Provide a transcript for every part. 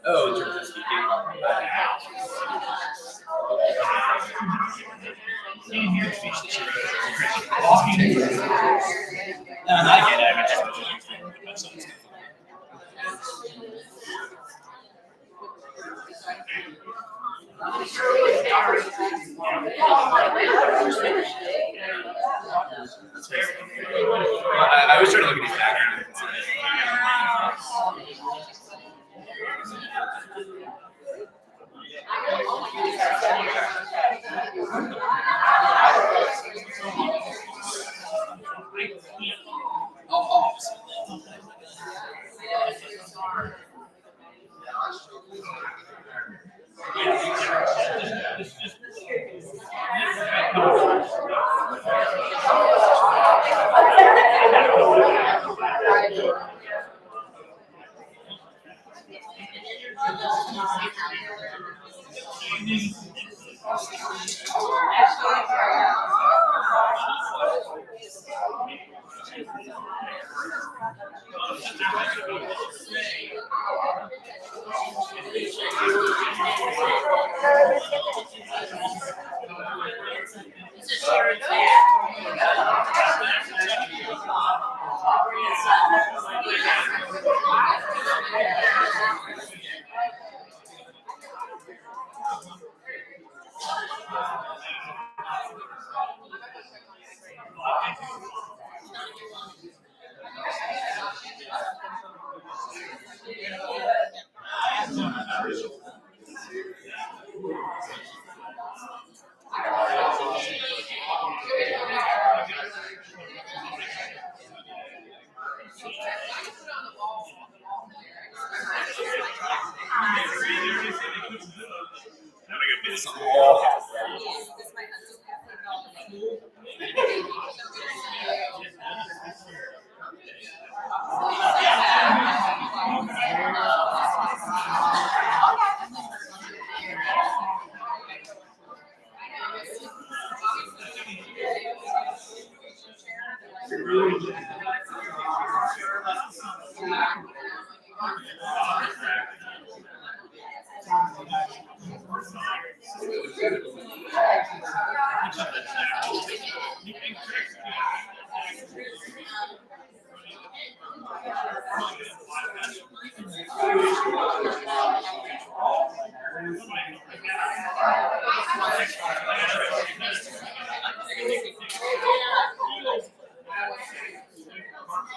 Oh, in terms of speaking. No, I get it. I just I was trying to look at these backgrounds.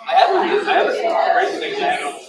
I have a great thing to add.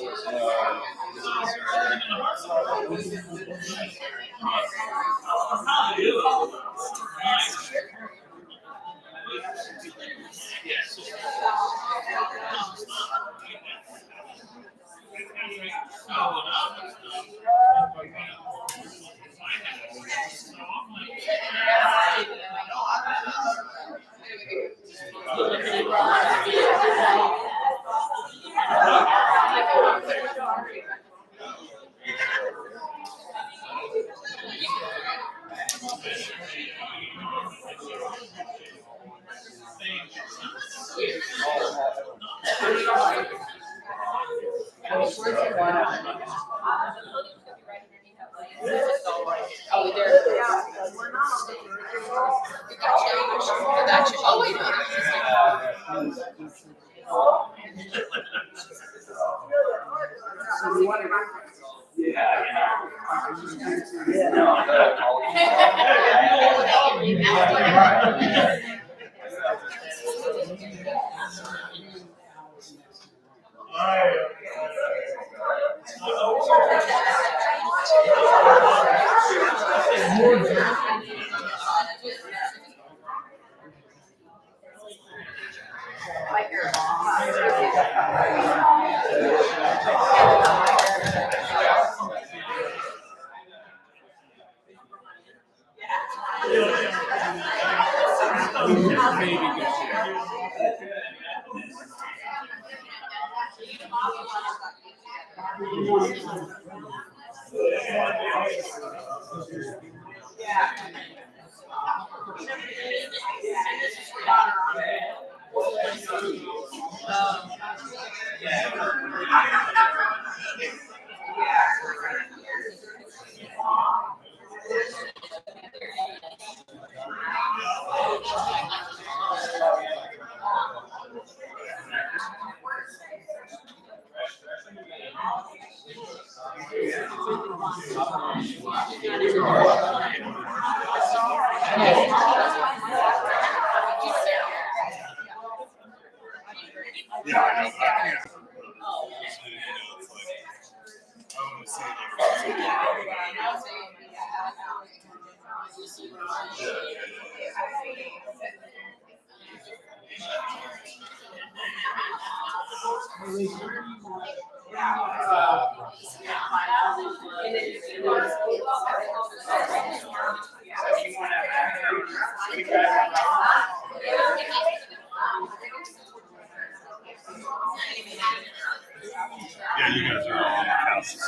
Yeah, you guys are all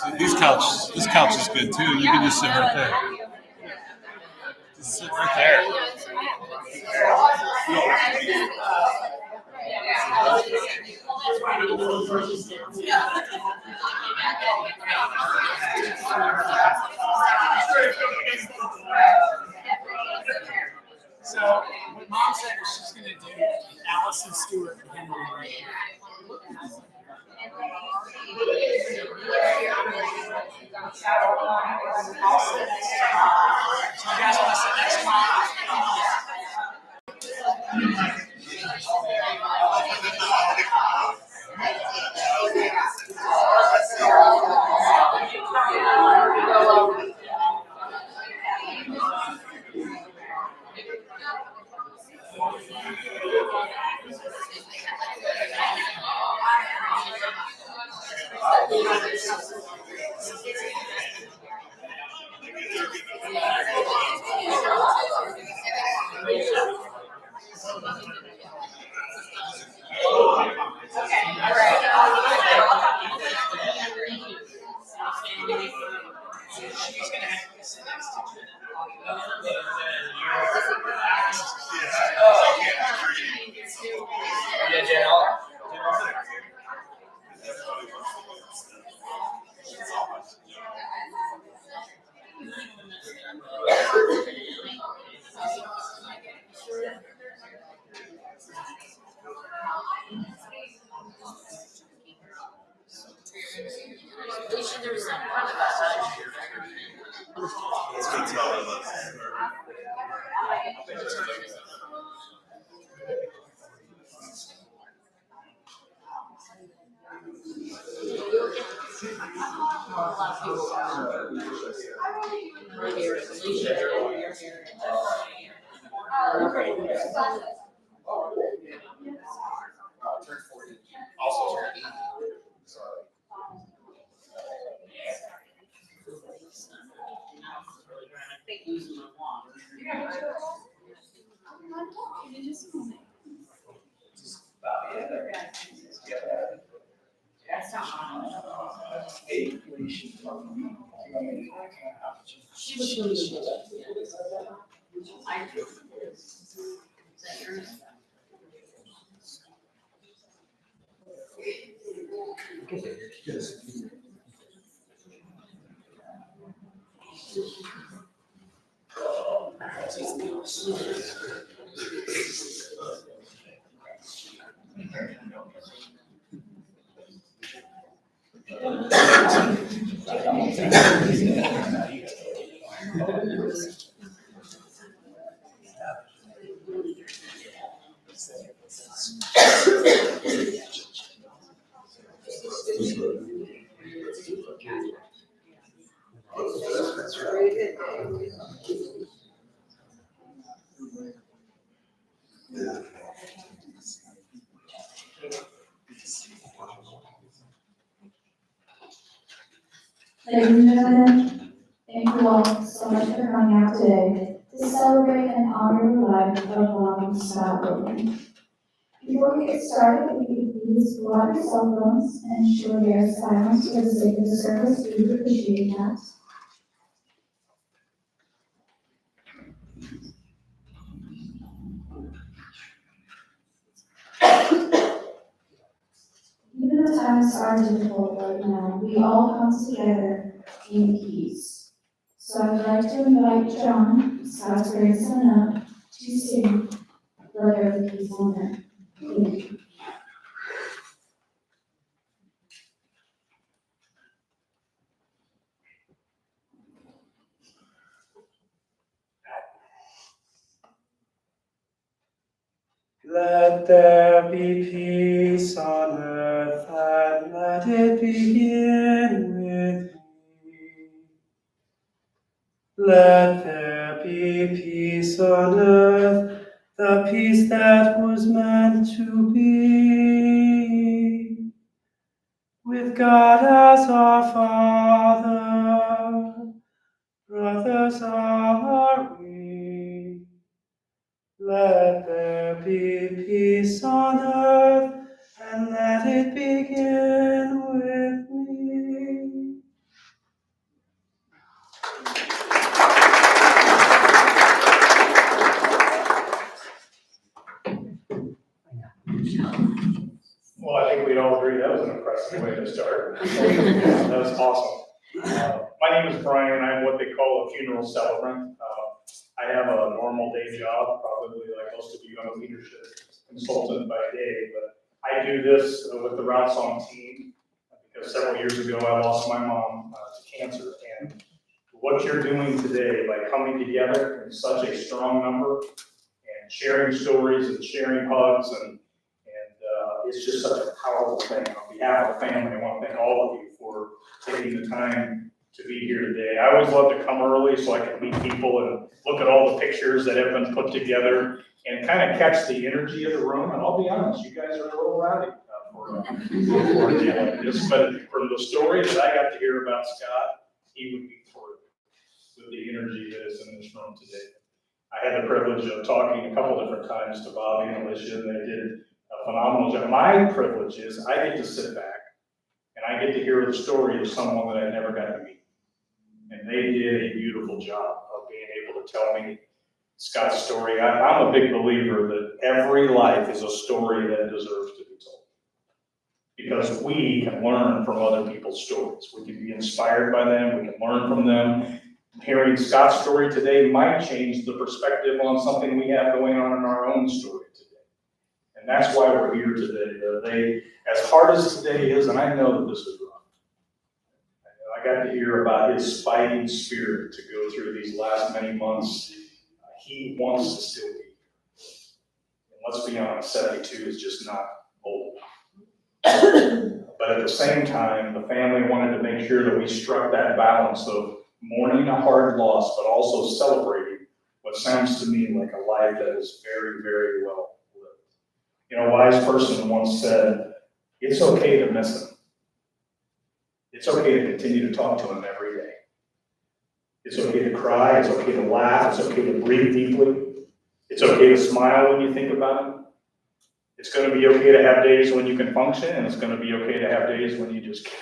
on the couches. This couch is good too. You can just sit right there. Just sit right there. So what Mom said is she's going to do Allison Stewart and Henry Ray. So you guys want to sit next to Mom? Also turned 80. Ladies and gentlemen, thank you all so much for coming out today to celebrate and honor the life of Ronald Scott Logan. Before we get started, if you could please blow out your cell phones and ensure they are silenced for the sake of the service, we would appreciate that. Even though times are difficult right now, we all come together in peace. So I'd like to invite John, Scott's grandson, up to sing Brother of the Peaceful Man. Thank you. Let there be peace on earth, and let it begin with me. Let there be peace on earth, the peace that was meant to be. With God as our Father, brothers are we. Let there be peace on earth, and let it begin with me. Well, I think we'd all agree that was an impressive way to start. That was awesome. My name is Brian. I'm what they call a funeral celebrant. I have a normal day job, probably like most of you. I'm a leadership consultant by day, but I do this with the Route Song team because several years ago I lost my mom to cancer. And what you're doing today by coming together in such a strong number and sharing stories and sharing hugs and it's just such a powerful thing. On behalf of the family, I want to thank all of you for taking the time to be here today. I always love to come early so I can meet people and look at all the pictures that have been put together and kind of catch the energy of the room. And I'll be honest, you guys are a little rowdy for a day like this. But from the story that I got to hear about Scott, he would be thrilled with the energy that is in this room today. I had the privilege of talking a couple different times to Bobby and Alicia, and they did a phenomenal job. My privilege is I get to sit back and I get to hear the story of someone that I never got to meet. And they did a beautiful job of being able to tell me Scott's story. I'm a big believer that every life is a story that deserves to be told. Because we can learn from other people's stories. We can be inspired by them, we can learn from them. Hearing Scott's story today might change the perspective on something we have going on in our own story today. And that's why we're here today. As hard as today is, and I know that this is rough, I got to hear about his fighting spirit to go through these last many months. He wants to still be here. And let's be honest, 72 is just not old. But at the same time, the family wanted to make sure that we struck that balance of mourning a hard loss, but also celebrating what sounds to me like a life that is very, very well lived. You know, a wise person once said, it's okay to miss him. It's okay to continue to talk to him every day. It's okay to cry, it's okay to laugh, it's okay to breathe deeply. It's okay to smile when you think about him. It's going to be okay to have days when you can function, and it's going to be okay to have days when you just can't.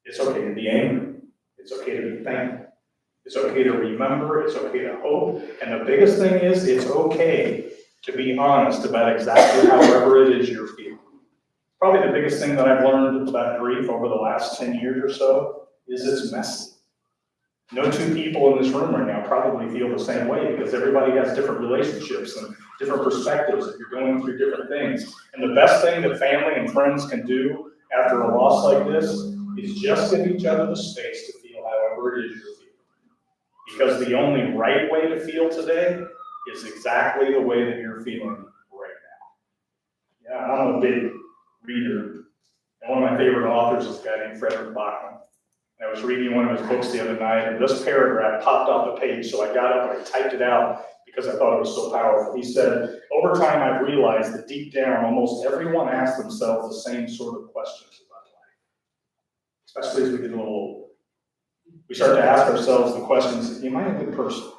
It's okay to be angry. It's okay to be thankful. It's okay to remember. It's okay to hope. And the biggest thing is, it's okay to be honest about exactly however it is you're feeling. Probably the biggest thing that I've learned about grief over the last 10 years or so is it's messy. No two people in this room right now probably feel the same way because everybody has different relationships and different perspectives if you're going through different things. And the best thing that family and friends can do after a loss like this is just give each other the space to feel however it is you're feeling. Because the only right way to feel today is exactly the way that you're feeling right now. Yeah, I'm a big reader. And one of my favorite authors is a guy named Frederick Bachman. I was reading one of his books the other night, and this paragraph popped off the page, so I got up and I typed it out because I thought it was so powerful. He said, over time I've realized that deep down, almost everyone asks themselves the same sort of questions about life, especially as we get a little older. We start to ask ourselves the questions, am I a good person?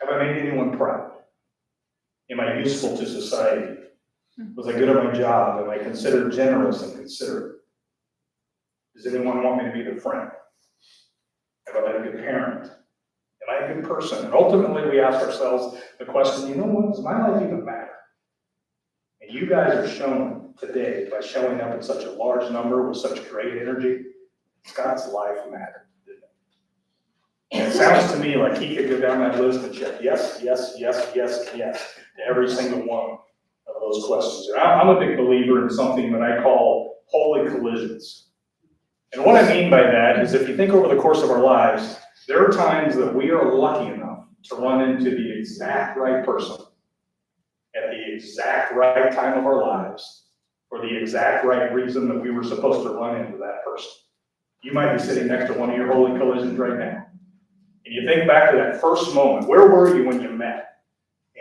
Have I made anyone proud? Am I useful to society? Was I good at my job? Am I considered generous and considerate? Does anyone want me to be their friend? Have I been a good parent? Am I a good person? And ultimately, we ask ourselves the question, you know what, does my life even matter? And you guys are shown today by showing up in such a large number with such great energy, Scott's life mattered, didn't it? And it sounds to me like he could go down that list and check yes, yes, yes, yes, and yes to every single one of those questions. And I'm a big believer in something that I call holy collisions. And what I mean by that is if you think over the course of our lives, there are times that we are lucky enough to run into the exact right person at the exact right time of our lives for the exact right reason that we were supposed to run into that person. You might be sitting next to one of your holy collisions right now. And you think back to that first moment. Where were you when you met?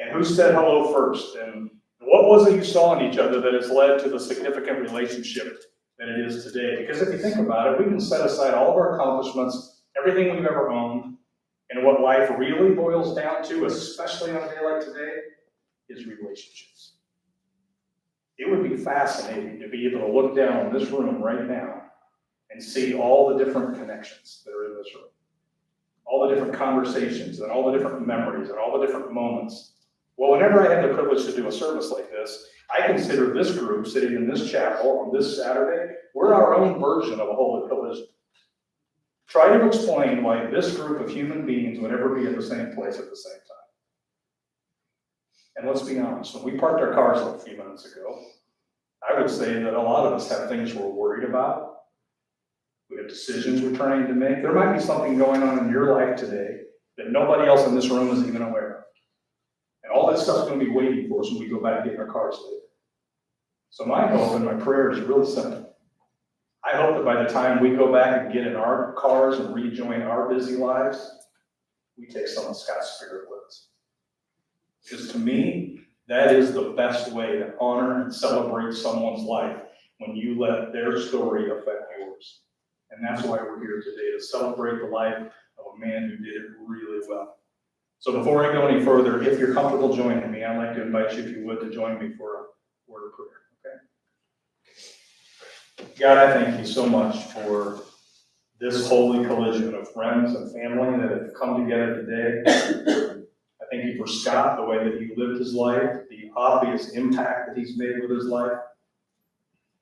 And who said hello first? And what was it you saw in each other that has led to the significant relationship that it is today? Because if you think about it, we can set aside all of our accomplishments, everything we've ever owned, and what life really boils down to, especially on a day like today, is relationships. It would be fascinating to be able to look down on this room right now and see all the different connections that are in this room, all the different conversations and all the different memories and all the different moments. Well, whenever I have the privilege to do a service like this, I consider this group sitting in this chapel on this Saturday, we're our own version of a holy collision. Try to explain why this group of human beings would ever be in the same place at the same time. And let's be honest, when we parked our cars a few minutes ago, I would say that a lot of us have things we're worried about. We have decisions we're trying to make. There might be something going on in your life today that nobody else in this room is even aware of. And all that stuff's going to be waiting for us when we go back and get in our cars later. So my hope and my prayer is really simple. I hope that by the time we go back and get in our cars and rejoin our busy lives, we take some of Scott's spirit with us. Because to me, that is the best way to honor and celebrate someone's life when you let their story affect yours. And that's why we're here today, to celebrate the life of a man who did it really well. So before I go any further, if you're comfortable joining me, I'd like to invite you, if you would, to join me for a word of prayer, okay? God, I thank you so much for this holy collision of friends and family that have come together today. I thank you for Scott, the way that he lived his life, the obvious impact that he's made with his life.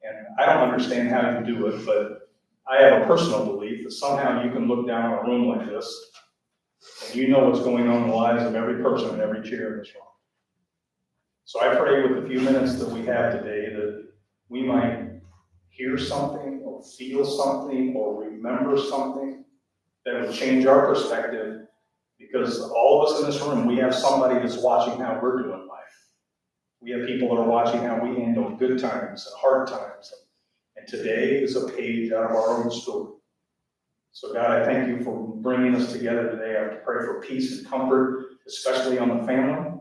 And I don't understand how you do it, but I have a personal belief that somehow you can look down on a room like this and you know what's going on in the lives of every person in every chair in this room. So I pray with the few minutes that we have today that we might hear something or feel something or remember something that would change our perspective, because all of us in this room, we have somebody that's watching how we're doing life. We have people that are watching how we handle good times and hard times. And today is a page out of our own story. So God, I thank you for bringing us together today. I pray for peace and comfort, especially on the family.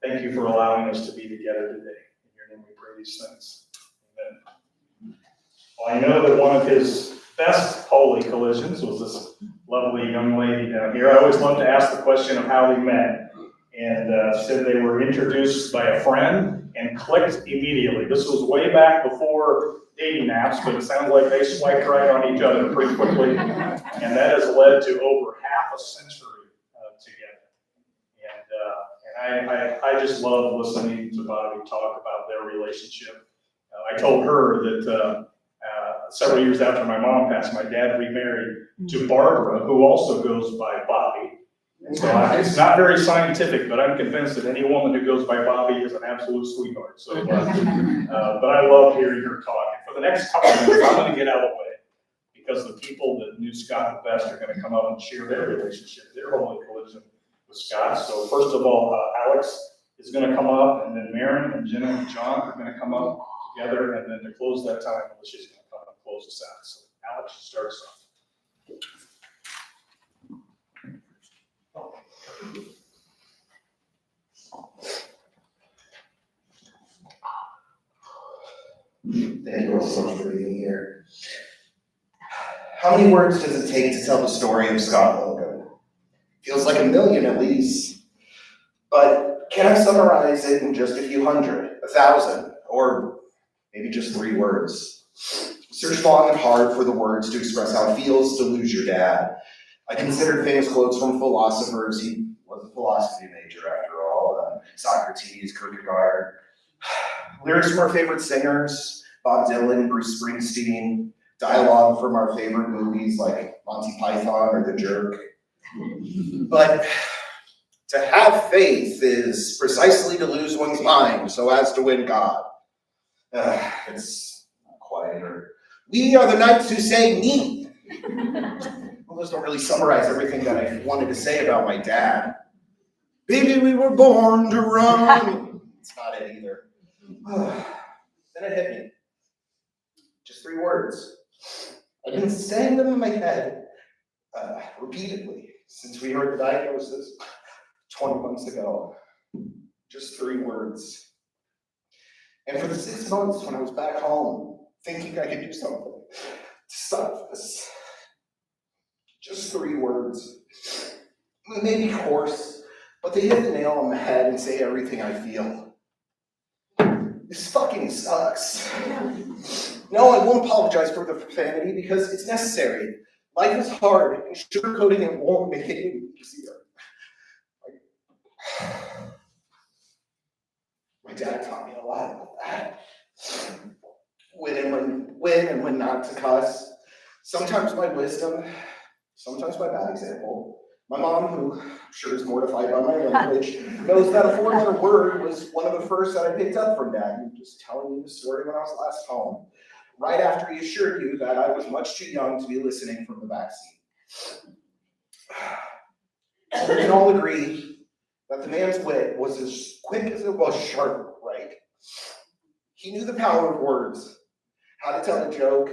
Thank you for allowing us to be together today. In your name we pray these things. Amen. Well, I know that one of his best holy collisions was this lovely young lady down here. I always love to ask the question of how they met. And said they were introduced by a friend and clicked immediately. This was way back before dating apps, but it sounds like they swiped right on each other pretty quickly. And that has led to over half a century together. And I just love listening to Bobby talk about their relationship. I told her that several years after my mom passed, my dad remarried to Barbara, who also goes by Bobby. And so it's not very scientific, but I'm convinced that any woman who goes by Bobby is an absolute sweetheart. So, but I love hearing her talk. And for the next couple of minutes, I'm going to get out of the way, because the people that knew Scott the best are going to come up and share their relationship, their holy collision with Scott. So first of all, Alex is going to come up, and then Maren and Jenna and John are going to come up together, and then to close that time, Alicia's going to come and close us out. So Alex, start us off. Thank you all so much for being here. How many words does it take to tell the story of Scott Logan? Feels like 1,000,000 at least. But can I summarize it in just a few hundred, 1,000, or maybe just 3 words? Search long and hard for the words to express how it feels to lose your dad. I considered famous quotes from philosophers. He was a philosophy major after all. Socrates, Kierkegaard. Lyrics from our favorite singers, Bob Dylan, Bruce Springsteen. Dialogue from our favorite movies like Monty Python or The Jerk. But to have faith is precisely to lose one's mind so as to win God. It's not quite. Or we are the knights who say me. Well, those don't really summarize everything that I wanted to say about my dad. Baby, we were born to run. It's not it either. Then it hit me. Just 3 words. I've been saying them in my head repeatedly since we heard the diagnosis 20 months ago. Just 3 words. And for the 6 months when I was back home, thinking I could do something to stop this. Just 3 words. Maybe coarse, but they hit the nail on the head and say everything I feel. This fucking sucks. No, I won't apologize for the profanity because it's necessary. Life is hard, and sugarcoating it won't make it any easier. My dad taught me a lot about that. When and when not to cuss. Sometimes by wisdom, sometimes by bad example. My mom, who I'm sure is mortified by my language, knows that a 4-letter word was one of the first that I picked up from Dad. He was just telling me the story when I was last home, right after he assured you that I was much too young to be listening from the backseat. We can all agree that the man's wit was as quick as it was sharp, right? He knew the power of words, how to tell a joke,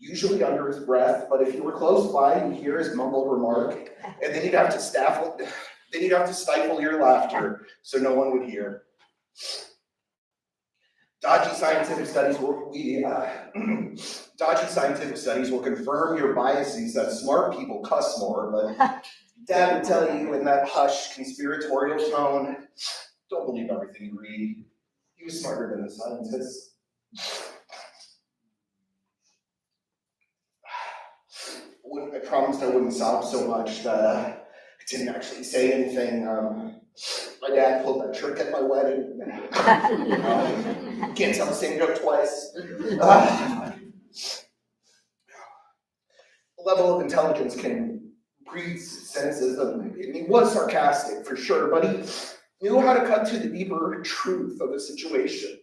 usually under his breath, but if you were close by, you'd hear his mumbled remark, and then you'd have to stifle your laughter so no one would hear. Dodgy scientific studies will confirm your biases that smart people cuss more, but Dad would tell you in that hushed, conspiratorial tone, don't believe everything you read. He was smarter than the scientists. I promised I wouldn't sob so much that I didn't actually say anything. My dad pulled that trick at my wedding. Can't tell the same joke twice. The level of intelligence can breed cynicism, and he was sarcastic for sure, but he knew how to cut to the deeper truth of a situation,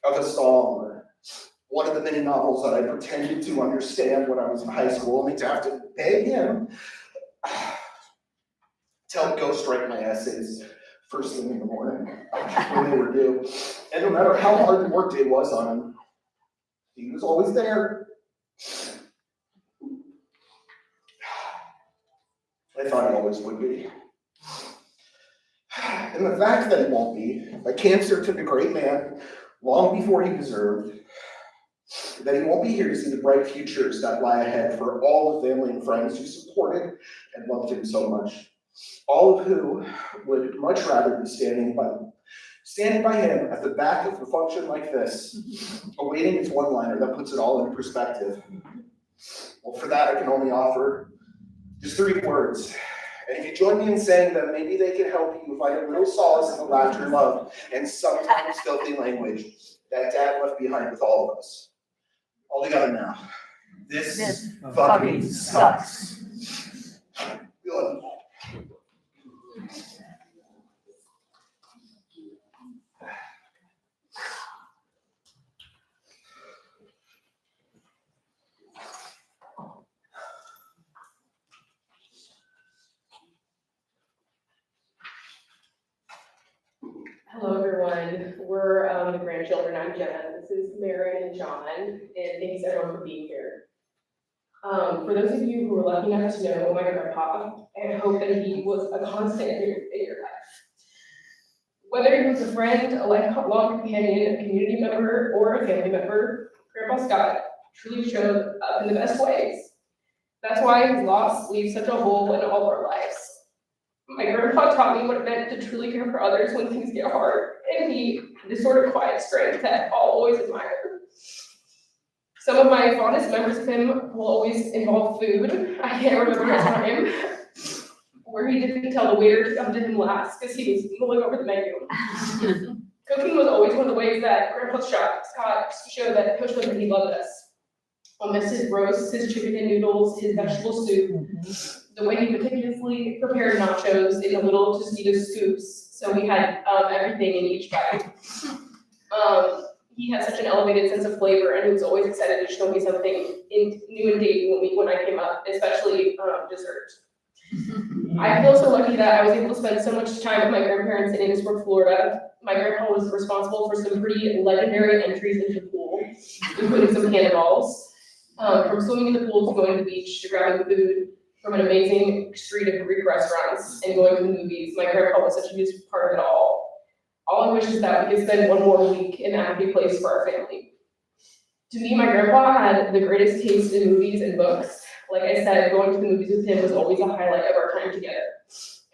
of a song, one of the many novels that I pretended to understand when I was in high school, only to have to beg him to help ghostwrite my essays first thing in the morning when they were due. And no matter how hard the workday was on him, he was always there. I thought he always would be. And the fact that he won't be, like cancer took a great man long before he deserved, that he won't be here to see the bright futures that lie ahead for all the family and friends who supported and loved him so much. All of who would much rather be standing by him at the back of a function like this, awaiting his one-liner that puts it all in perspective. Well, for that I can only offer just 3 words. And if you join me in saying them, maybe they can help you find a little solace in the laughter, love, and sometimes filthy language that Dad left behind with all of us. All together now. This fucking sucks. We love you. Hello, everyone. We're the grandchildren. I'm Jenna. This is Mary and John, and thanks everyone for being here. For those of you who were lucky enough to know my grandpa, I hope that he was a constant in your life. Whether he was a friend, a lifelong companion, a community member, or a family member, Grandpa Scott truly showed up in the best ways. That's why his loss leaves such a hole in all of our lives. My grandpa taught me what it meant to truly care for others when things get hard, and he had this sort of quiet strength that I'll always admire. Some of my fondest memories of him will always involve food. I can't remember a time where he didn't tell the waiter to come to him last because he was mulling over the menu. Cooking was always one of the ways that Grandpa Scott showed that he loved us. I'll miss his roasts, his chicken and noodles, his vegetable soup, the way he meticulously prepared nachos in the little Tostitos scoops, so we had everything in each bite. He had such an elevated sense of flavor, and he was always excited to show me something new and dainty when I came up, especially dessert. I feel so lucky that I was able to spend so much time with my grandparents in Innisbrook, Florida. My grandpa was responsible for some pretty legendary entries into the pool, including some cannonballs. From swimming in the pool to going to the beach to grabbing food from an amazing street of Greek restaurants and going to the movies, my grandpa was such a huge part of it all. All I wish is that we could spend one more week in a happy place for our family. To me, my grandpa had the greatest taste in movies and books. Like I said, going to the movies with him was always a highlight of our time together.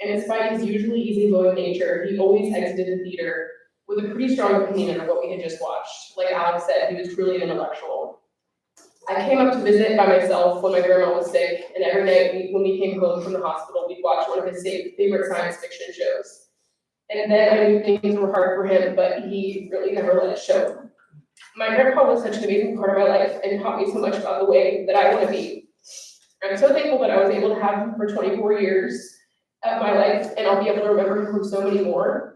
And despite his usually easygoing nature, he always exited the theater with a pretty strong opinion of what we had just watched. Like Alex said, he was truly an intellectual. I came up to visit by myself when my grandma was sick, and every night when we came home from the hospital, we'd watch one of his favorite science fiction shows. And then I knew things were hard for him, but he really never let it show. My grandpa was such an amazing part of my life and taught me so much about the way that I want to be. I'm so thankful that I was able to have him for 24 years of my life, and I'll be able to remember him from so many more.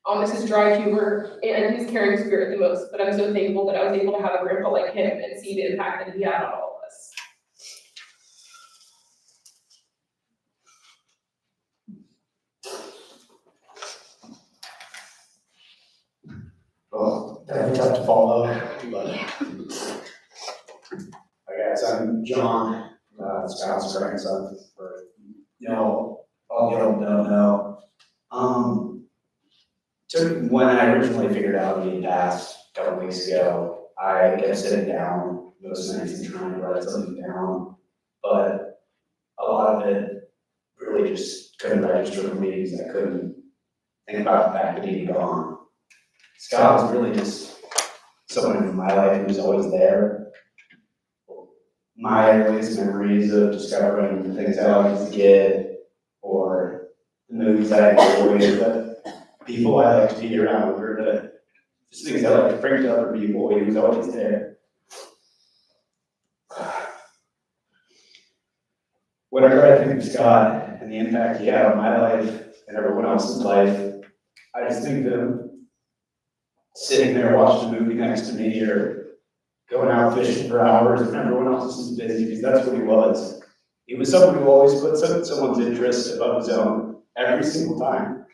I'll miss his dry humor and his caring spirit the most, but I'm so thankful that I was able to have a grandpa like him and see the impact that he had on all of us. Well, definitely tough to follow, but I guess I'm John, Scott's grandson, for, all you don't know. When I originally figured out he had passed a couple weeks ago, I kept sitting down most nights and trying to write something down, but a lot of it really just couldn't register for me because I couldn't think about the fact that he'd gone. Scott was really just someone in my life who was always there. My earliest memories of discovering the things I liked as a kid, or the movies that I enjoyed, the people I like to be around, or the just things I like to bring to other people, he was always there. Whenever I think of Scott and the impact he had on my life and everyone else's life, I just think of him sitting there watching a movie next to me, or going out fishing for hours when everyone else is busy, because that's what he was. He was someone who always put someone's interest above his own every single time.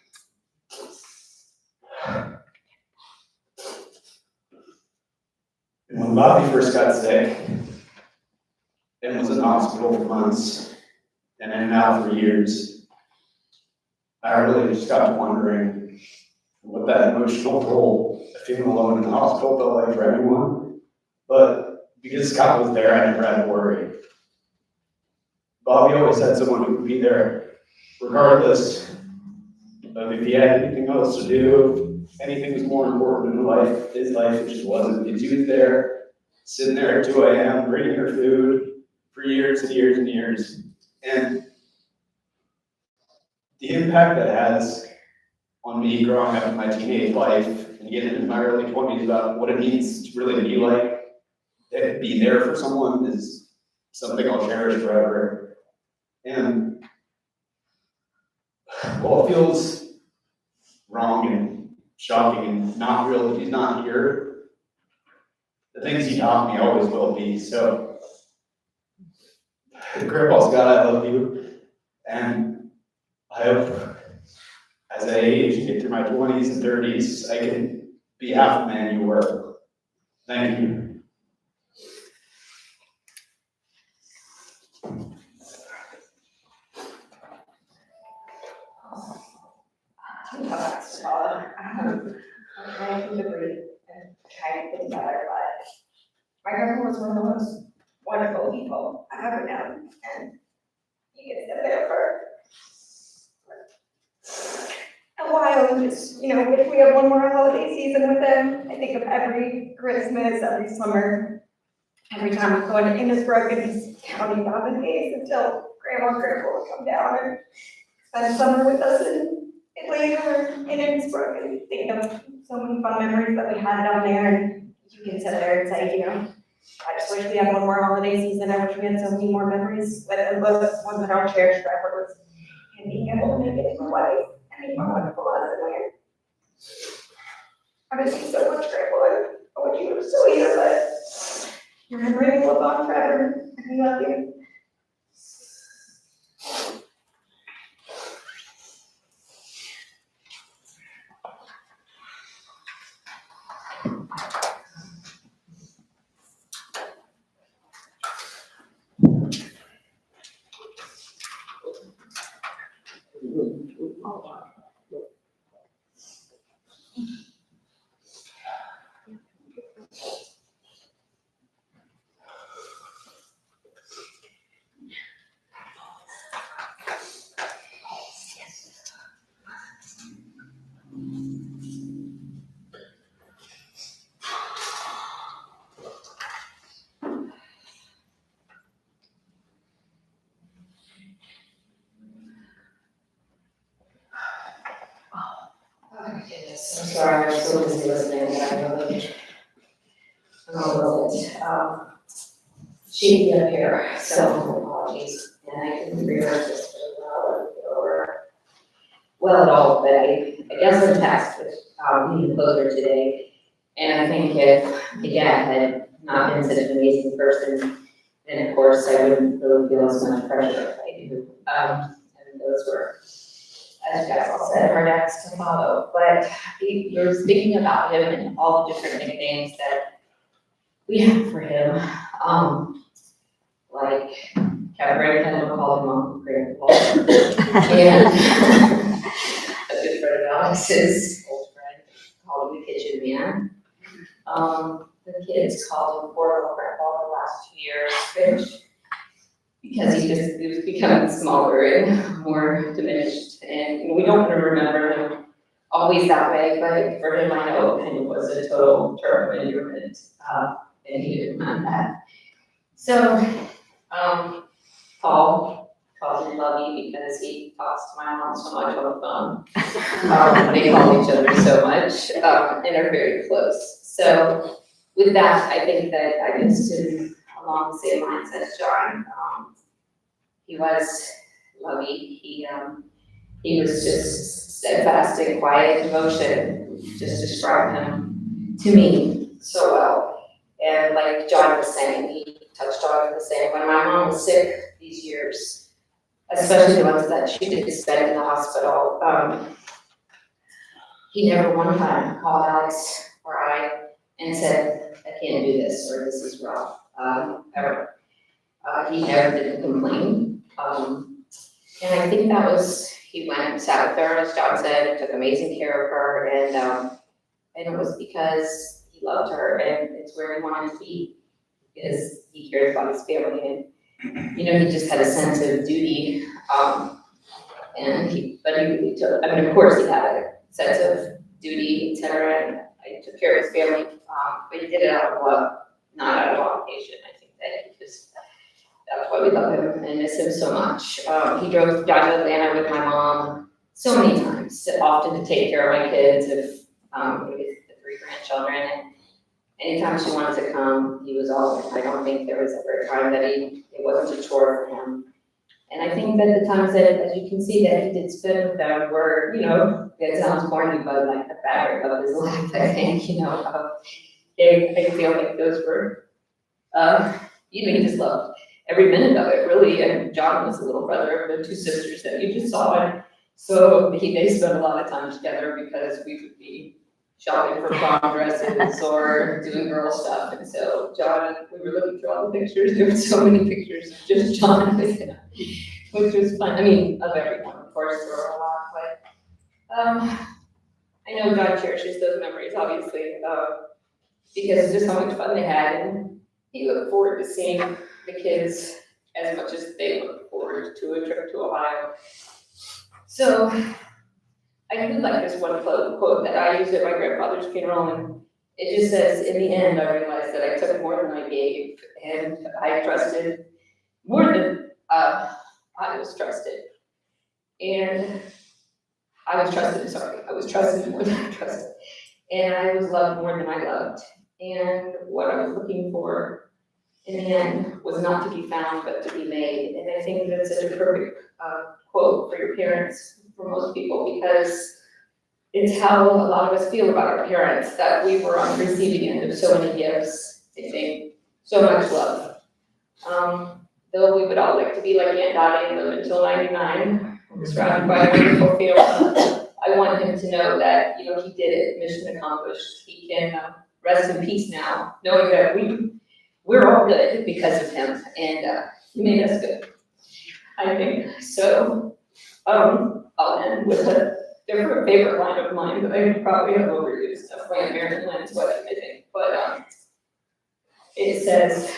And when Bobby first got sick and was in the hospital for months and in and out for years, I really just got wondering what that emotional toll of feeling alone in the hospital felt like for everyone. But because Scott was there, I never had to worry. Bobby always had someone who would be there regardless of if he had anything else to do, if anything was more important in his life, it just wasn't. Because he was there, sitting there at 2 a.m., bringing her food for years and years and years. And the impact that has on me growing up in my teenage life and getting into my early 20s about what it means to really be like, and be there for someone is something I'll cherish forever. And while it feels wrong and shocking and not real that he's not here, the things he taught me always will be. So, Grandpa Scott, I love you. And I hope as I age and get through my 20s and 30s, I can be half the man you were. Thank you. I can agree and try to put together, but my grandpa was one of the most wonderful people I've ever known, and he gets up there for a while, and just, if we have one more holiday season with him, I think of every Christmas, every summer, every time I'm going to Innisbrook, and he's counting down the days until Grandma and Grandpa will come down and spend summer with us in Atlanta or in Innisbrook, and think of so many fun memories that we had down there, and you can sit there and say, I just wish we had one more holiday season. I wish we had so many more memories with them, but one that I'll cherish forever was him being able to make it my wife and be my wonderful husband there. I miss you so much, Grandpa, and I wish you were still here, but your memory will live on forever, and I love you. Goodness, I'm sorry, I'm so busy listening, but I'm a little bit, shaky up here, so apologies. And I couldn't rehearse this very well or well at all, but I guess I'm tasked with, being closer today. And I think if my dad had not been such an amazing person, then of course I wouldn't really feel as much pressure as I do. And those were, as Jack all said, hard acts to follow. But you're speaking about him and all the different nicknames that we have for him. Like Kevin kind of called him Uncle Grandpa. And a good friend of Alex's, old friend, called him the Kitchen Man. The kids called him Portable Grandpa the last 2 years, which because he was becoming smaller and more diminished. And we don't want to remember him always that way, but for him, I know it was a total term of endearment, and he didn't mind that. So, Paul calls him Lovey because he talks to my mom so much on the phone. They call each other so much, and are very close. So, with that, I think that I just did along the same lines as John. He was Lovey. He was just steadfast and quiet devotion. Just described him to me so well. And like John was saying, he touched on the same, when my mom was sick these years, especially the ones that she did spend in the hospital, he never one time called Alex or I and said, I can't do this, or this is rough, ever. He never did complain. And I think that was, he went and sat with her, as John said, took amazing care of her, and it was because he loved her, and it's where he wanted to be, because he cared about his family, and, you know, he just had a sense of duty, and he really took, I mean, of course, he had a sense of duty, et cetera, and I took care of his family, but he did it out of love, not out of obligation. I think that he just, that's why we love him and miss him so much. He drove down to Atlanta with my mom so many times, often to take care of my kids, if, with the 3 grandchildren, and anytime she wanted to come, he was always, I don't think there was ever a time that it wasn't a chore for him. And I think that the times that, as you can see, that he did spend with them were, you know, it sounds corny, but like the fabric of his life, I think, you know, I feel like those were, you know, he just loved every minute of it, really. And John was the little brother of the 2 sisters that you just saw. And so they spent a lot of time together because we would be shopping for prom dresses or doing girl stuff. And so John, we were looking through all the pictures. There were so many pictures of just John with him, which was fun. I mean, of everyone, of course, there were a lot, but I know John cherishes those memories, obviously, because of just how much fun they had. And he looked forward to seeing the kids as much as they looked forward to a trip to Ohio. So I did like this one quote that I used at my grandfather's funeral, and it just says, in the end, I realized that I took more than I gave, and I trusted more than I was trusted. And I was trusted more than I trusted. And I was loved more than I loved. And what I was looking for in the end was not to be found, but to be made. And I think that's such a perfect quote for your parents, for most people, because it's how a lot of us feel about our parents, that we were on the receiving end of so many gifts, I think, so much love. Though we would all like to be like Aunt Dottie and live until 99, surrounded by a wonderful family, I want him to know that, you know, he did it, mission accomplished. He can rest in peace now, knowing that we're all good because of him, and he made us good, I think. So I'll end with a different favorite line of mine that I probably have overused, of my American Lynn's wedding, I think. But it says,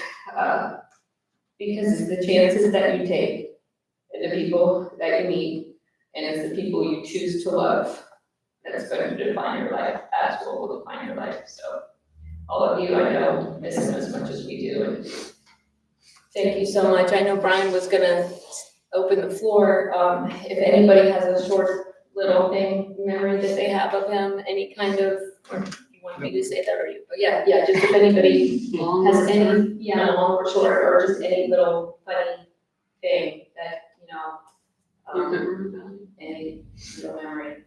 because it's the chances that you take, and the people that you meet, and it's the people you choose to love, that's going to define your life, as will define your life. So all of you, I know, miss him as much as we do. And thank you so much. I know Brian was gonna open the floor. If anybody has a short little memory that they have of him, any kind of, or you want me to say that, or you, yeah, just if anybody has any, long or short, or just any little funny thing that, you know, any little memory.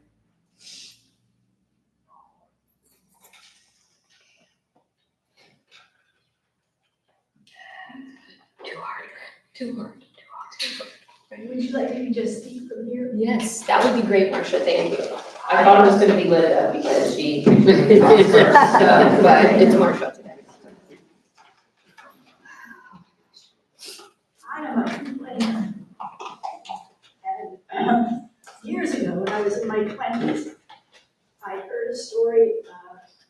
Too hard. Would you like me to just speak from here? Yes, that would be great, Marcia, thank you. I thought it was gonna be Linda because she, but it's Marcia today. I am a complainer. And years ago, when I was in my 20s, I heard a story,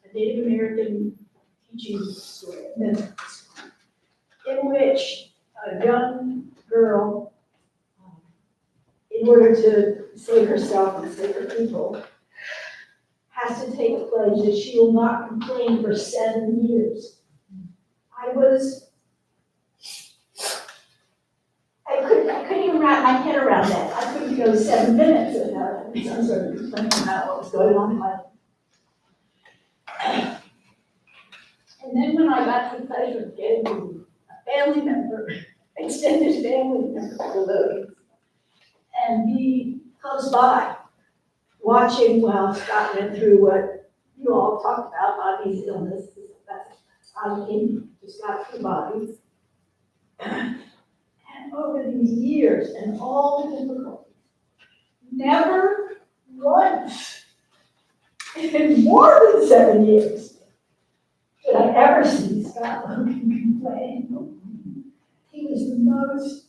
a Native American teaching story, in which a young girl, in order to save herself and save her people, has to take a pledge that she will not complain for 7 years. I couldn't even wrap my head around that. I couldn't go 7 minutes without having some sort of complaint about what was going on in my life. And then when I got the pleasure of getting a family member, extended family member for Logan, and be close by, watching while Scott went through what you all talked about, Bobby's illness, I came to Scott Peabody. And over these years and all the difficulties, never once in more than 7 years did I ever see Scott Logan complain. He was the most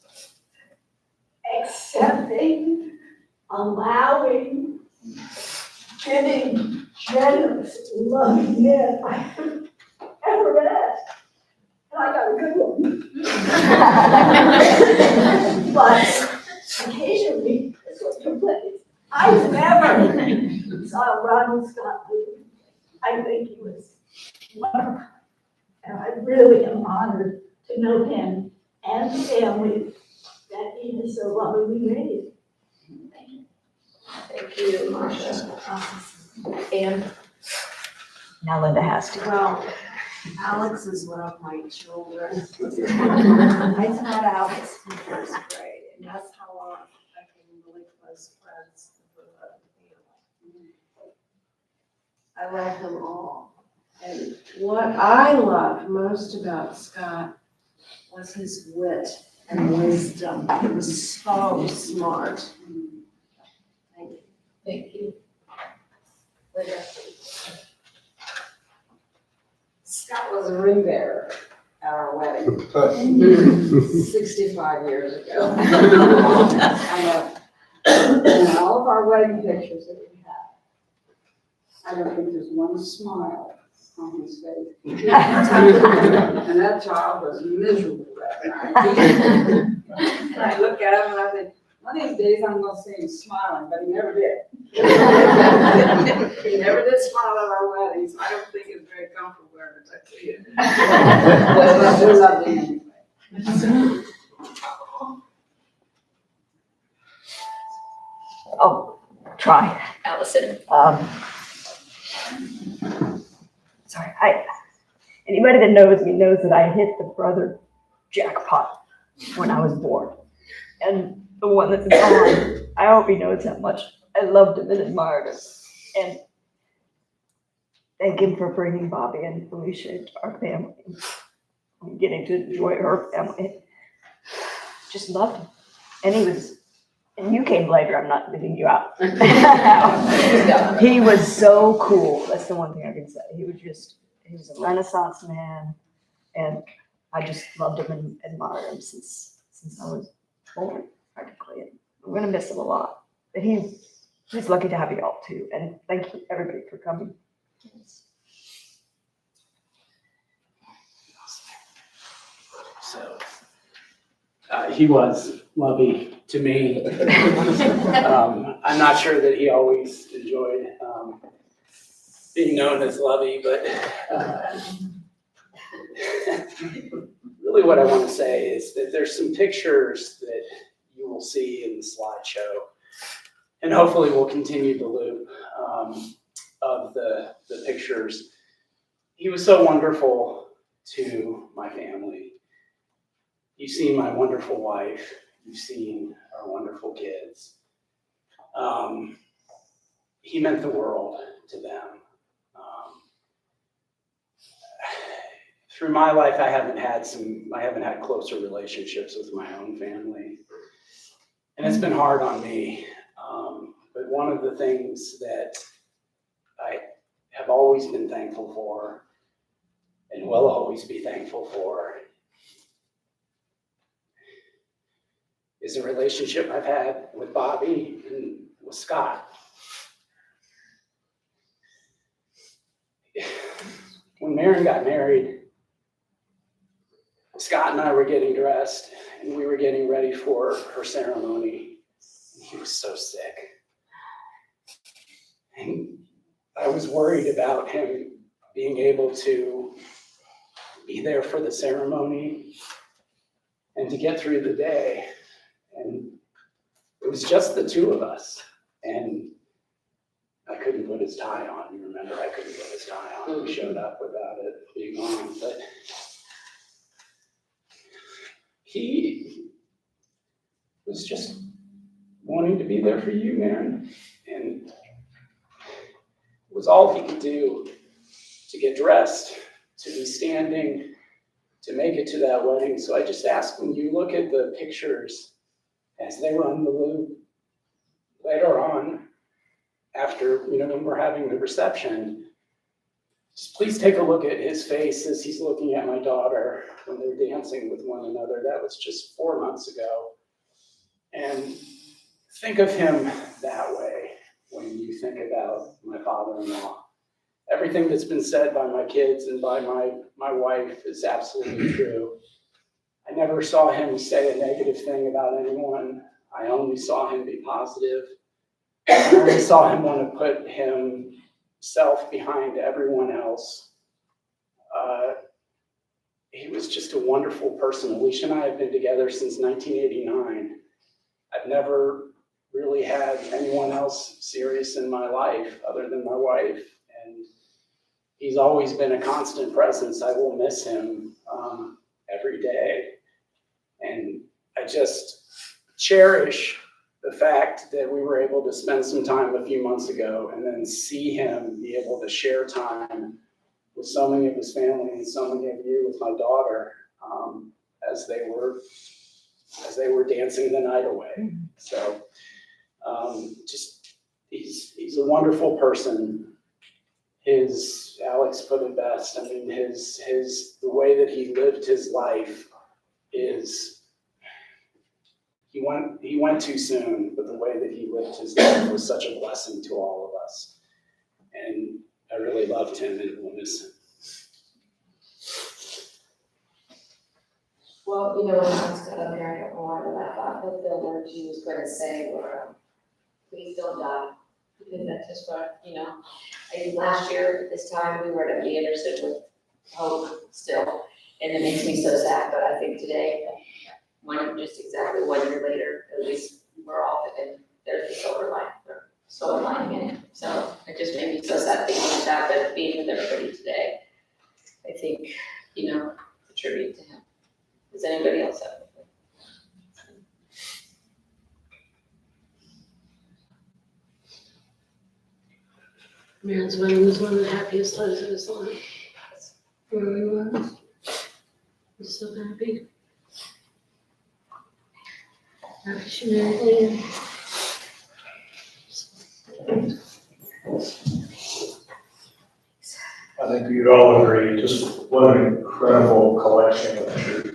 accepting, allowing, giving, generous, loving man I have ever met. And I got a good one. But occasionally, this was complaints. I never saw Ronald Scott Logan. I think he was wonderful. And I really am honored to know him and the family that he has so lovingly raised. Thank you. Thank you, Marcia. And Now Linda has to. Well, Alex is one of my children. I taught Alex in first grade, and that's how long I became really close friends with the family. I love them all. And what I loved most about Scott was his wit and wisdom. He was so smart. Thank you. thank you. Linda. Scott was a ring bearer at our wedding 65 years ago. And all of our wedding pictures that we have, I don't think there's one smile on his face. And that child was miserable that night. And I look at him and I think, one of these days I'm gonna see him smiling, but he never did. He never did smile at our wedding, so I don't think it's very comfortable wearing a tuxedo. But we loved him anyway. Oh, try. Allison. Sorry, anybody that knows me knows that I hit the brother jackpot when I was born. And the one that's gone, I hope he knows how much I loved him and admired him. And thank him for bringing Bobby and Felicia into our family and getting to enjoy her family. Just loved him. And he was, and you came later, I'm not leaving you out. He was so cool. That's the one thing I can say. He was a Renaissance man. And I just loved him and admired him since I was born, practically. And I'm gonna miss him a lot. But he's lucky to have you all too. And thank you everybody for coming. So, he was lovey to me. I'm not sure that he always enjoyed being known as lovey, but really what I want to say is that there's some pictures that you will see in the slideshow, and hopefully we'll continue the loop of the pictures. He was so wonderful to my family. You've seen my wonderful wife. You've seen our wonderful kids. He meant the world to them. Through my life, I haven't had closer relationships with my own family. And it's been hard on me. But one of the things that I have always been thankful for and will always be thankful for is a relationship I've had with Bobby and with Scott. When Maren got married, Scott and I were getting dressed and we were getting ready for her ceremony. He was so sick. And I was worried about him being able to be there for the ceremony and to get through the day. And it was just the two of us. And I couldn't put his tie on. You remember, I couldn't put his tie on. We showed up without it being on. But he was just wanting to be there for you, Maren. And it was all he could do to get dressed, to be standing to make it to that wedding. So I just ask, when you look at the pictures as they run the loop later on, after, when we're having the reception, just please take a look at his face as he's looking at my daughter when they're dancing with one another. That was just 4 months ago. And think of him that way when you think about my father-in-law. Everything that's been said by my kids and by my wife is absolutely true. I never saw him say a negative thing about anyone. I only saw him be positive. I only saw him want to put himself behind everyone else. He was just a wonderful person. Alicia and I have been together since 1989. I've never really had anyone else serious in my life other than my wife. And he's always been a constant presence. I will miss him every day. And I just cherish the fact that we were able to spend some time a few months ago and then see him be able to share time with so many of his family and so many of you with my daughter as they were dancing the night away. So he's a wonderful person. Alex put it best. I mean, the way that he lived his life is, he went too soon, but the way that he lived his life was such a blessing to all of us. And I really loved him and will miss him. Well, when Alex got up here, I don't know why, but I thought that the words he was going to say were, please don't die. Because that's just what, I think last year, this time, we were at MD Anderson with hope still. And it makes me so sad, but I think today, just exactly 1 year later, at least we're all thinking there's a silver lining in it. So it just made me so sad thinking of that, but being with everybody today, I think, a tribute to him. Does anybody else have anything? Man's wedding was one of the happiest times of his life. Really was. I'm so happy. Happy she married Liam. I think you'd all agree, just what an incredible collection of truth.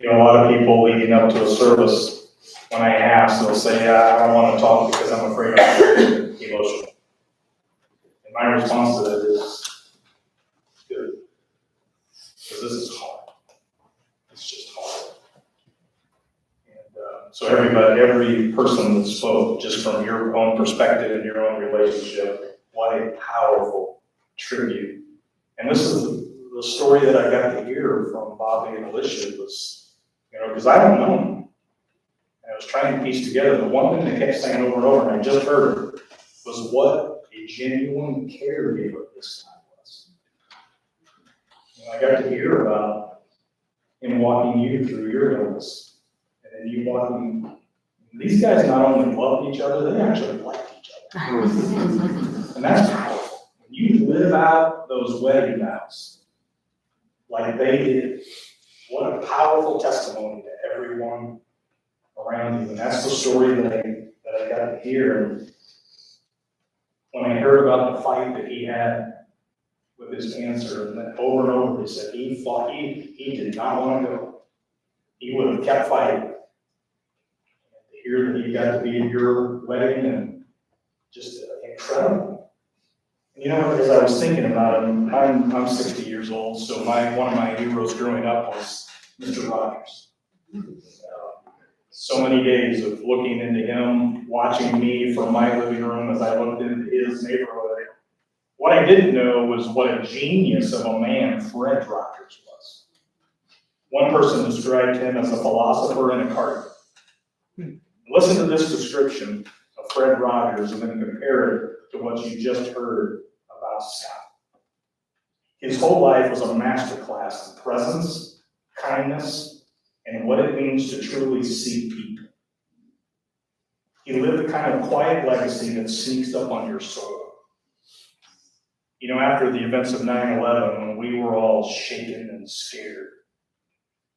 A lot of people leading up to a service, when I ask, they'll say, I don't want to talk because I'm afraid I'm going to get emotional. And my response to that is, good. Because this is hard. It's just hard. And so every person that spoke, just from your own perspective and your own relationship, what a powerful tribute. And this is the story that I got to hear from Bobby and Alicia was, because I don't know them. I was trying to piece together the one thing they kept saying over and over, and I just heard it, was what a genuine caregiver this time was. I got to hear about him walking you through your illness, and then you walking. These guys not only loved each other, they actually liked each other. And that's powerful. When you live out those wedding vows like they did, what a powerful testimony to everyone around you. And that's the story that I got to hear. And when I heard about the fight that he had with his cancer, and then over and over he said he fought, he did not want to go. He would have kept fighting. And to hear that he got to be at your wedding, and just incredible. And as I was thinking about him, I'm 60 years old, so one of my heroes growing up was Mr. Rogers. So many days of looking into him, watching me from my living room as I looked into his neighborhood. What I didn't know was what a genius of a man Fred Rogers was. One person described him as a philosopher and a carpenter. Listen to this description of Fred Rogers and then compare it to what you just heard about Scott. His whole life was a masterclass in presence, kindness, and what it means to truly see people. He lived a kind of quiet legacy that sneaks up on your soul. You know, after the events of 9/11, when we were all shaken and scared,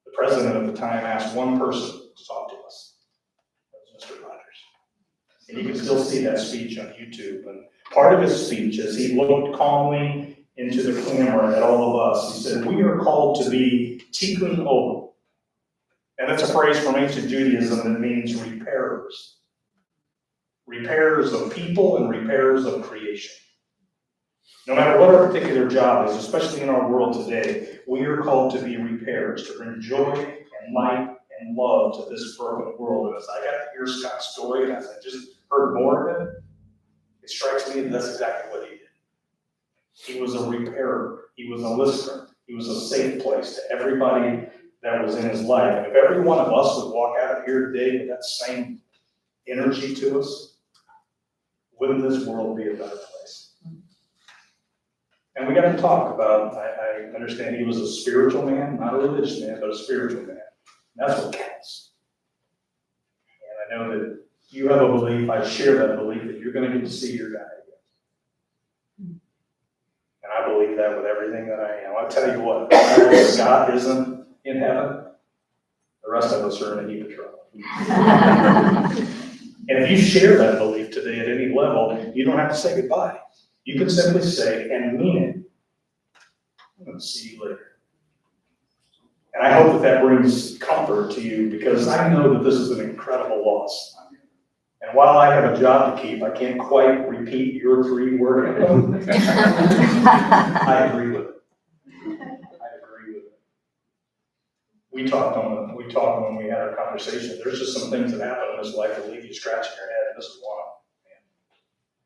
the president at the time asked one person to talk to us. That was Mr. Rogers. And you can still see that speech on YouTube. And part of his speech, as he looked calmly into the camera at all of us, he said, "We are called to be tikkun olam." And that's a phrase from ancient Judaism that means repairers. Repairers of people and repairers of creation. No matter what our particular job is, especially in our world today, we are called to be repairers, to bring joy and light and love to this broken world. And as I got to hear Scott's story, and as I just heard more of it, it strikes me that that's exactly what he did. He was a repairer. He was a listener. He was a safe place to everybody that was in his life. And if every one of us would walk out of here today with that same energy to us, wouldn't this world be a better place? And we got to talk about, I understand he was a spiritual man, not a religious man, but a spiritual man. And that's what counts. And I know that you have a belief, I share that belief, that you're going to get to see your guy again. And I believe that with everything that I am. I'll tell you what, if Scott isn't in heaven, the rest of us are in a heap of trouble. And if you share that belief today at any level, you don't have to say goodbye. You can simply say and mean it, "I'm going to see you later." And I hope that that brings comfort to you, because I know that this is an incredible loss. And while I have a job to keep, I can't quite repeat your 3-word echo. I agree with it. I agree with it. We talked when we had our conversation. There's just some things that happen in this life that leave you scratching your head, and this is one of them.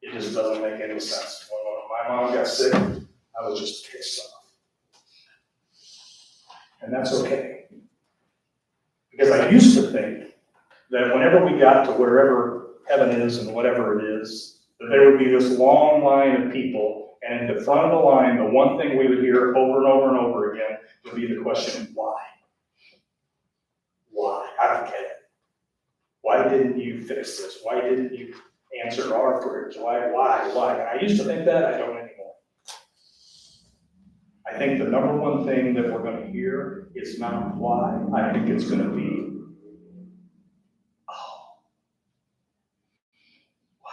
It just doesn't make any sense. When my mom got sick, I was just pissed off. And that's okay. Because I used to think that whenever we got to wherever heaven is and whatever it is, that there would be this long line of people, and at the front of the line, the one thing we would hear over and over and over again would be the question, why? Why? I don't get it. Why didn't you fix this? Why didn't you answer our prayers? Why? And I used to think that, I don't anymore. I think the number one thing that we're going to hear is not why. I think it's going to be, oh, wow.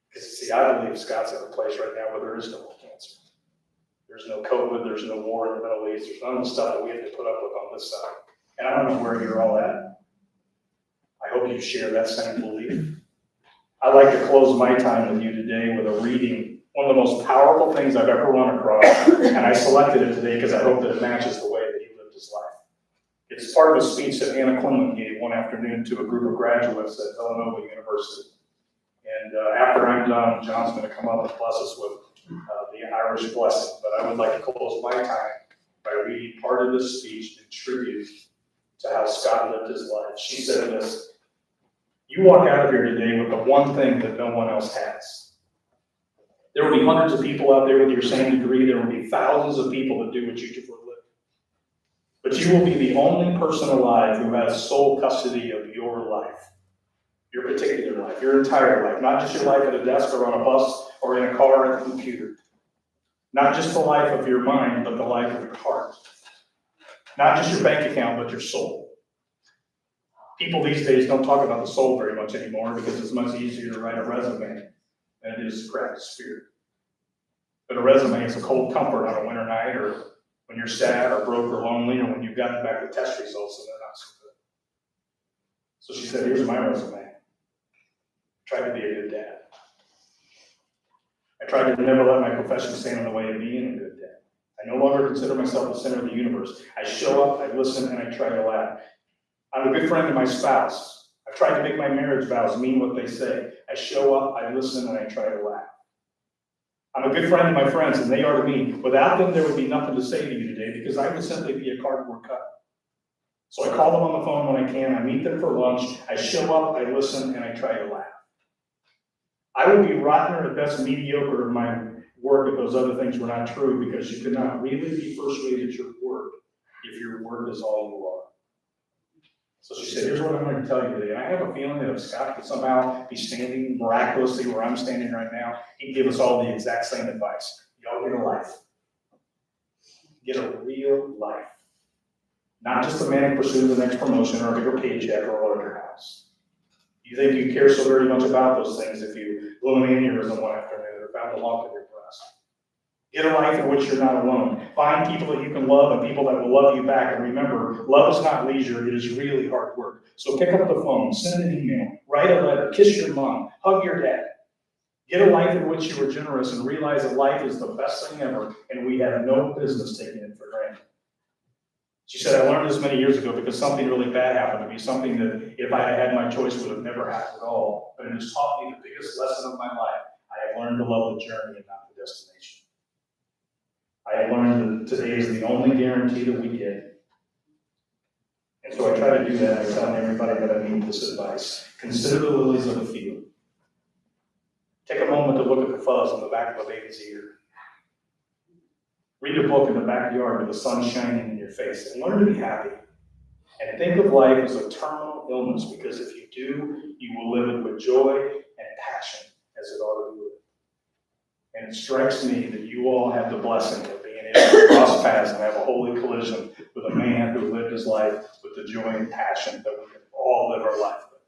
Because see, I believe Scott's at a place right now where there is no more cancer. There's no COVID, there's no war in the Middle East, there's none of the stuff that we have to put up with on this side. And I don't know where you're all at. I hope you share that same belief. I'd like to close my time with you today with a reading, one of the most powerful things I've ever run across, and I selected it today because I hope that it matches the way that he lived his life. It's part of a speech that Anna Clement gave one afternoon to a group of graduates at Villanova University. And after I'm done, John's going to come up and bless us with the Irish blessing. But I would like to close my time by reading part of this speech in tribute to how Scott lived his life. She said this: "You walk out of here today with the one thing that no one else has. There will be hundreds of people out there with your same degree. There will be thousands of people that do what you do for a living. But you will be the only person alive who has sole custody of your life, your particular life, your entire life, not just your life at a desk or on a bus or in a car or a computer. Not just the life of your mind, but the life of your heart. Not just your bank account, but your soul." People these days don't talk about the soul very much anymore because it's much easier to write a resume than it is to craft a spirit. But a resume is a cold comfort on a winter night, or when you're sad or broke or lonely, or when you've gotten back the test results and they're not so good. So she said, "Here's my resume. I tried to be a good dad. I tried to never let my profession stand in the way of being a good dad. I no longer consider myself the center of the universe. I show up, I listen, and I try to laugh. I'm a good friend to my spouse. I've tried to make my marriage vows mean what they say. I show up, I listen, and I try to laugh. I'm a good friend to my friends, and they are to me. Without them, there would be nothing to say to you today because I would simply be a cardboard cutout. So I call them on the phone when I can. I meet them for lunch. I show up, I listen, and I try to laugh. I would be rotten or at best mediocre in my work if those other things were not true, because you cannot really be first rate at your work if your word is all you are. So she said, here's what I'm going to tell you today. And I have a feeling that if Scott could somehow be standing miraculously where I'm standing right now, he'd give us all the exact same advice. Y'all get a life. Get a real life. Not just a manic pursuit of the next promotion or a bigger paycheck or a larger house. You think you care so very much about those things if you blew an aneurysm one afternoon or found a lump in your breast. Get a life in which you're not alone. Find people that you can love and people that will love you back. And remember, love is not leisure, it is really hard work. So pick up the phone, send an email, write a letter, kiss your mom, hug your dad. Get a life in which you were generous and realize that life is the best thing ever and we have no business taking it for granted. She said, I learned this many years ago because something really bad happened to me, something that if I had had my choice would have never happened at all. But it has taught me the biggest lesson of my life. I have learned to love the journey and not the destination. I have learned that today is the only guarantee that we get. And so I try to do that by telling everybody that I need this advice. Consider the lilies of the field. Take a moment to look at the fuzz on the back of a baby's ear. Read a book in the backyard with the sun shining in your face and learn to be happy. And think of life as a terminal illness because if you do, you will live it with joy and passion as it ought to be lived. And it strikes me that you all have the blessing of being able to cross paths and have a holy collision with a man who lived his life with the joy and passion that we can all live our life with.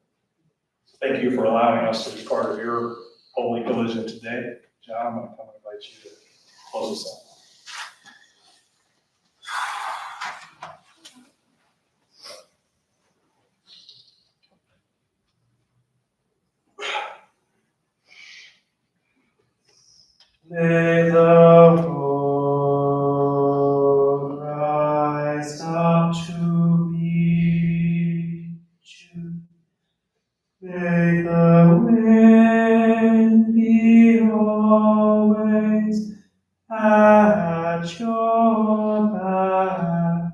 So thank you for allowing us to be part of your holy collision today. John, I'm going to come and invite you to close us out. May the road rise up to meet you. May the wind be always at your back.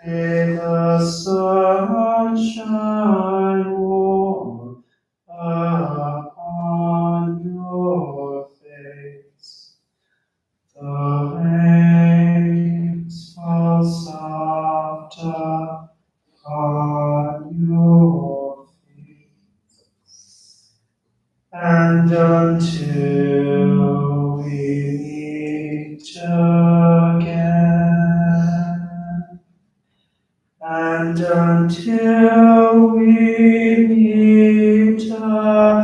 May the sun shine warm upon your face. The rains fall softer on your face. And until we meet again, and until we meet again,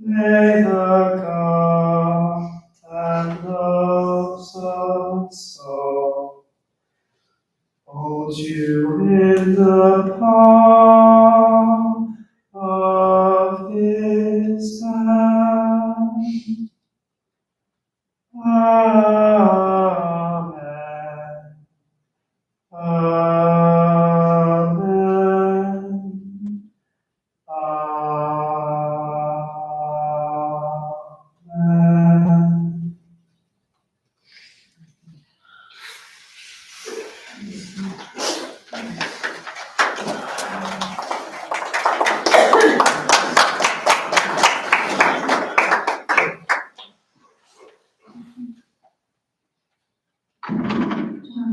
may the God that loves us all hold you in the palm of his hand. Amen. Amen. Amen.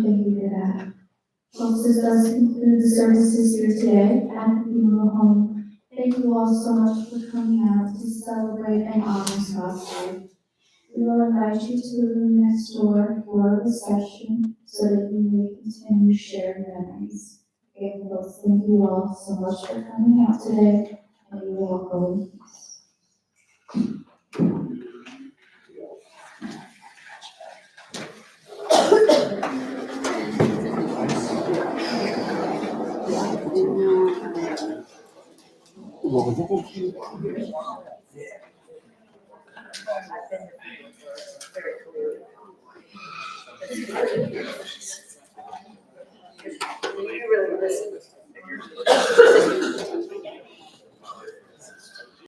Thank you for that. Folks, this does conclude the services here today at the funeral home. Thank you all so much for coming out to celebrate and honor Scott's life. We will invite you to the room next door for a reception so that you may continue sharing memories. Again, folks, thank you all so much for coming out today, and you all go in peace. You really listen.